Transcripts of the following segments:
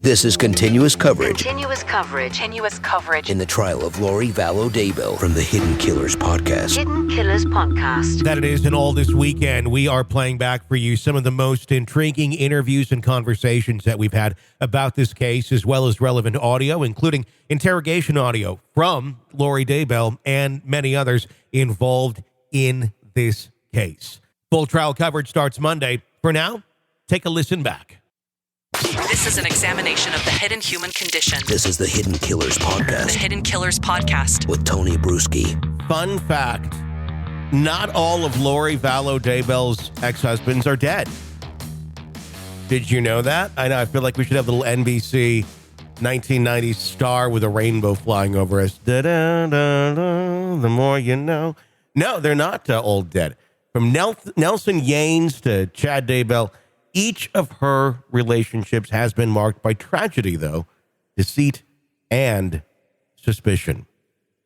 This is continuous coverage. Continuous coverage. In the trial of Lori Vallow Daybell from the Hidden Killers podcast. Hidden Killers podcast. That it is, and all this weekend, we are playing back for you some of the most intriguing interviews and conversations that we've had about this case, as well as relevant audio, including interrogation audio from Lori Daybell and many others involved in this case. Full trial coverage starts Monday. For now, take a listen back. This is an examination of the hidden human condition. This is the Hidden Killers podcast. The Hidden Killers podcast. With Tony Bruschi. Fun fact, not all of Lori Vallow Daybell's ex-husbands are dead. Did you know that? I know, I feel like we should have a little NBC 1990s star with a rainbow flying over us. Da-da-da-da, the more you know. No, they're not all dead. From Nelson Yanes to Chad Daybell, each of her relationships has been marked by tragedy, though, deceit, and suspicion.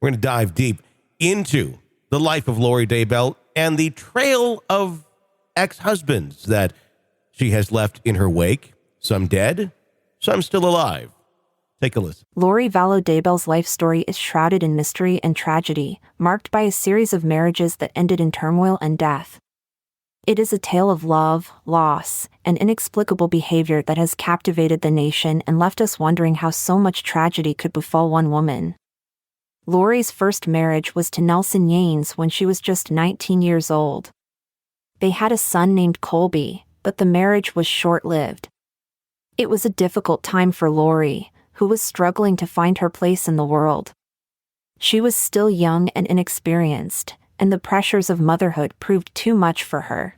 We're going to dive deep into the life of Lori Daybell and the trail of ex-husbands that she has left in her wake, some dead, some still alive. Take a listen. Lori Vallow Daybell's life story is shrouded in mystery and tragedy, marked by a series of marriages that ended in turmoil and death. It is a tale of love, loss, and inexplicable behavior that has captivated the nation and left us wondering how so much tragedy could befall one woman. Lori's first marriage was to Nelson Yanes when she was just 19 years old. They had a son named Colby, but the marriage was short-lived. It was a difficult time for Lori, who was struggling to find her place in the world. She was still young and inexperienced, and the pressures of motherhood proved too much for her.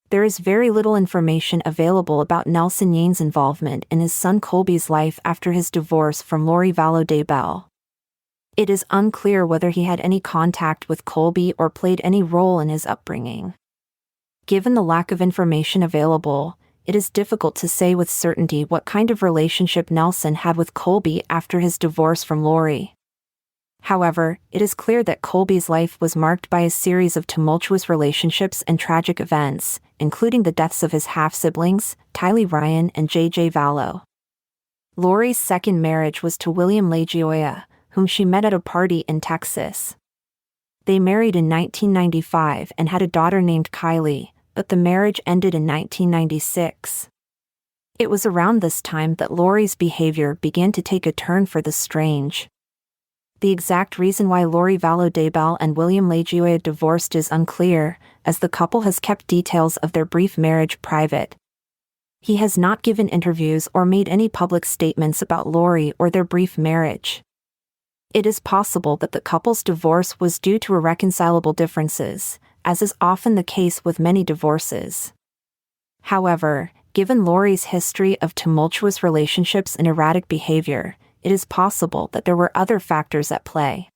There is very little information available about Nelson Yanes' involvement in his son Colby's life after his divorce from Lori Vallow Daybell. It is unclear whether he had any contact with Colby or played any role in his upbringing. Given the lack of information available, it is difficult to say with certainty what kind of relationship Nelson had with Colby after his divorce from Lori. However, it is clear that Colby's life was marked by a series of tumultuous relationships and tragic events, including the deaths of his half-siblings, Tylee Ryan and J.J. Vallow. Lori's second marriage was to William LaGioia, whom she met at a party in Texas. They married in 1995 and had a daughter named Kylie, but the marriage ended in 1996. It was around this time that Lori's behavior began to take a turn for the strange. The exact reason why Lori Vallow Daybell and William LaGioia divorced is unclear, as the couple has kept details of their brief marriage private. He has not given interviews or made any public statements about Lori or their brief marriage. It is possible that the couple's divorce was due to irreconcilable differences, as is often the case with many divorces. However, given Lori's history of tumultuous relationships and erratic behavior, it is possible that there were other factors at play.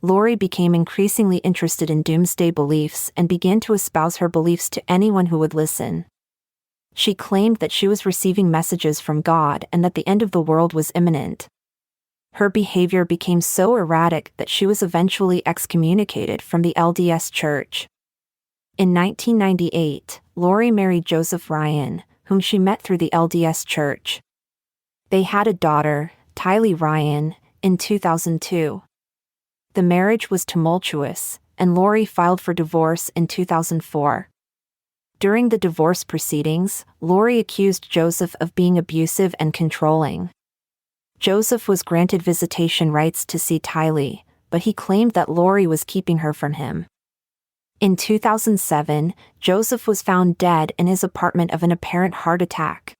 Lori became increasingly interested in doomsday beliefs and began to espouse her beliefs to anyone who would listen. She claimed that she was receiving messages from God and that the end of the world was imminent. Her behavior became so erratic that she was eventually excommunicated from the LDS Church. In 1998, Lori married Joseph Ryan, whom she met through the LDS Church. They had a daughter, Tylee Ryan, in 2002. The marriage was tumultuous, and Lori filed for divorce in 2004. During the divorce proceedings, Lori accused Joseph of being abusive and controlling. Joseph was granted visitation rights to see Tylee, but he claimed that Lori was keeping her from him. In 2007, Joseph was found dead in his apartment of an apparent heart attack.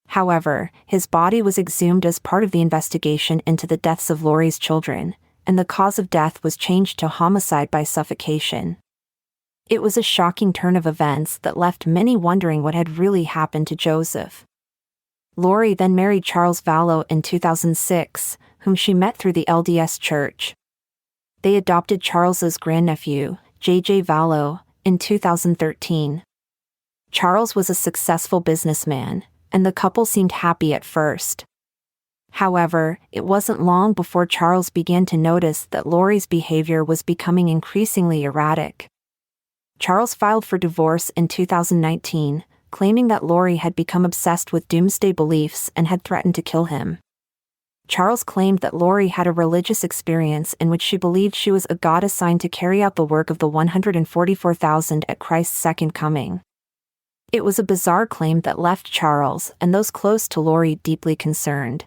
However, his body was exhumed as part of the investigation into the deaths of Lori's children, and the cause of death was changed to homicide by suffocation. It was a shocking turn of events that left many wondering what had really happened to Joseph. Lori then married Charles Vallow in 2006, whom she met through the LDS Church. They adopted Charles's grandnephew, J.J. Vallow, in 2013. Charles was a successful businessman, and the couple seemed happy at first. However, it wasn't long before Charles began to notice that Lori's behavior was becoming increasingly erratic. Charles filed for divorce in 2019, claiming that Lorri had become obsessed with doomsday beliefs and had threatened to kill him. Charles claimed that Lorri had a religious experience in which she believed she was a god assigned to carry out the work of the 144,000 at Christ's second coming. It was a bizarre claim that left Charles and those close to Lorri deeply concerned.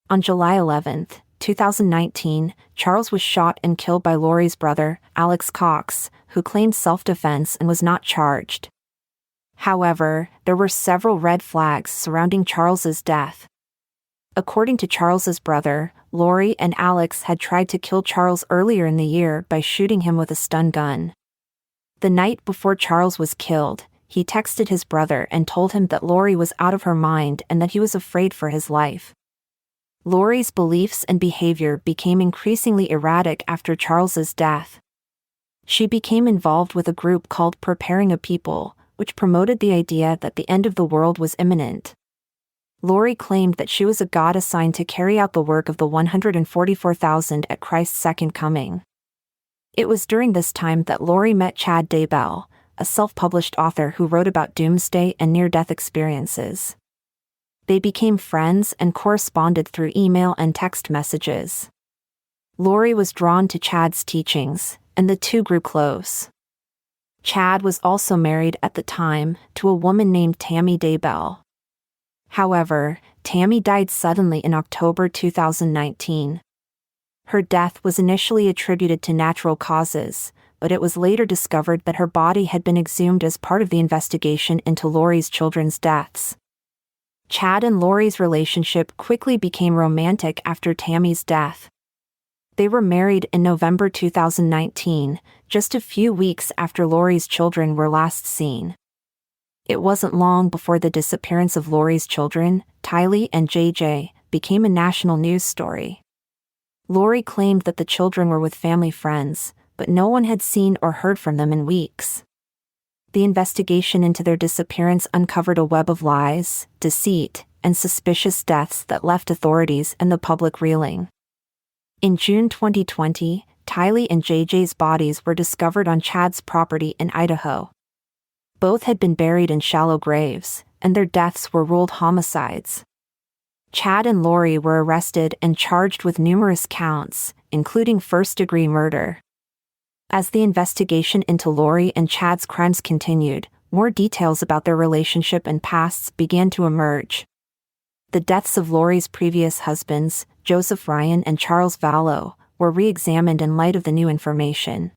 On July 11, 2019, Charles was shot and killed by Lorri's brother, Alex Cox, who claimed self-defense and was not charged. However, there were several red flags surrounding Charles's death. According to Charles's brother, Lorri and Alex had tried to kill Charles earlier in the year by shooting him with a stun gun. The night before Charles was killed, he texted his brother and told him that Lorri was out of her mind and that he was afraid for his life. Lorri's beliefs and behavior became increasingly erratic after Charles's death. She became involved with a group called Preparing a People, which promoted the idea that the end of the world was imminent. Lorri claimed that she was a god assigned to carry out the work of the 144,000 at Christ's second coming. It was during this time that Lorri met Chad Daybell, a self-published author who wrote about doomsday and near-death experiences. They became friends and corresponded through email and text messages. Lorri was drawn to Chad's teachings, and the two grew close. Chad was also married at the time to a woman named Tammy Daybell. However, Tammy died suddenly in October 2019. Her death was initially attributed to natural causes, but it was later discovered that her body had been exhumed as part of the investigation into Lorri's children's deaths. Chad and Lorri's relationship quickly became romantic after Tammy's death. They were married in November 2019, just a few weeks after Lorri's children were last seen. It wasn't long before the disappearance of Lorri's children, Tylee and JJ, became a national news story. Lorri claimed that the children were with family friends, but no one had seen or heard from them in weeks. The investigation into their disappearance uncovered a web of lies, deceit, and suspicious deaths that left authorities and the public reeling. In June 2020, Tylee and JJ's bodies were discovered on Chad's property in Idaho. Both had been buried in shallow graves, and their deaths were ruled homicides. Chad and Lorri were arrested and charged with numerous counts, including first-degree murder. As the investigation into Lorri and Chad's crimes continued, more details about their relationship and pasts began to emerge. The deaths of Lorri's previous husbands, Joseph Ryan and Charles Vallow, were re-examined in light of the new information.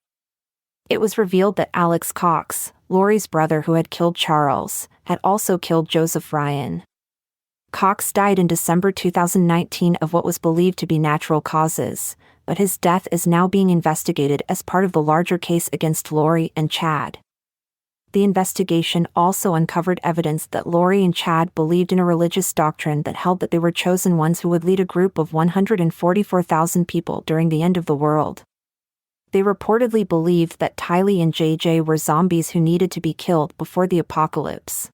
It was revealed that Alex Cox, Lorri's brother who had killed Charles, had also killed Joseph Ryan. Cox died in December 2019 of what was believed to be natural causes, but his death is now being investigated as part of the larger case against Lorri and Chad. The investigation also uncovered evidence that Lorri and Chad believed in a religious doctrine that held that they were chosen ones who would lead a group of 144,000 people during the end of the world. They reportedly believed that Tylee and JJ were zombies who needed to be killed before the apocalypse.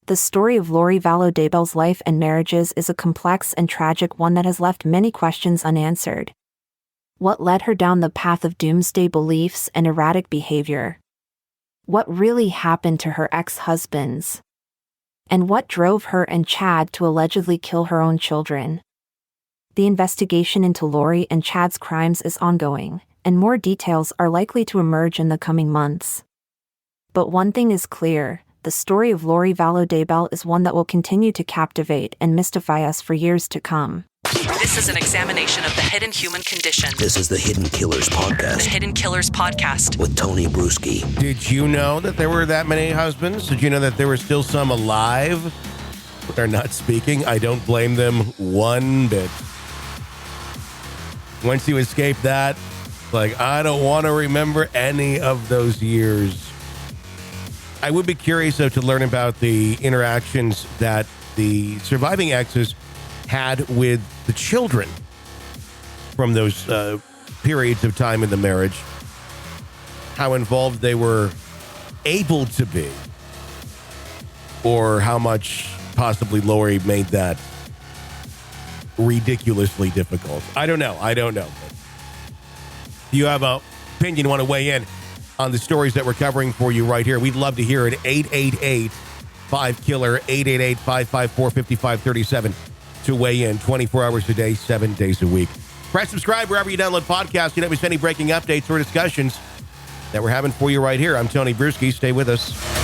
The story of Lori Vallow Daybell's life and marriages is a complex and tragic one that has left many questions unanswered. What led her down the path of doomsday beliefs and erratic behavior? What really happened to her ex-husbands? And what drove her and Chad to allegedly kill her own children? The investigation into Lorri and Chad's crimes is ongoing, and more details are likely to emerge in the coming months. But one thing is clear, the story of Lori Vallow Daybell is one that will continue to captivate and mystify us for years to come. This is an examination of the hidden human condition. This is the Hidden Killers The Podcast Hidden Killers Podcast. with Tony Bruschi. Did you know that there were that many husbands? Did you know that there were still some alive but are not speaking? I don't blame them one bit. Once you escape that, like, I don't want to remember any of those years. I would be curious, though, to learn about the interactions that the surviving exes had with the children from those periods of time in the marriage, how involved they were able to be, or how much possibly Lori made that ridiculously difficult. I don't know. If you have an opinion, want to weigh in on the stories that we're covering for you right here, we'd love to hear it. 5-Killer, 888-554-5537 to weigh in 24 hours a day, 7 days a week. Press subscribe wherever you download podcasts. You don't miss any breaking updates or discussions that we're having for you right here. I'm Tony Bruschi. Stay with us.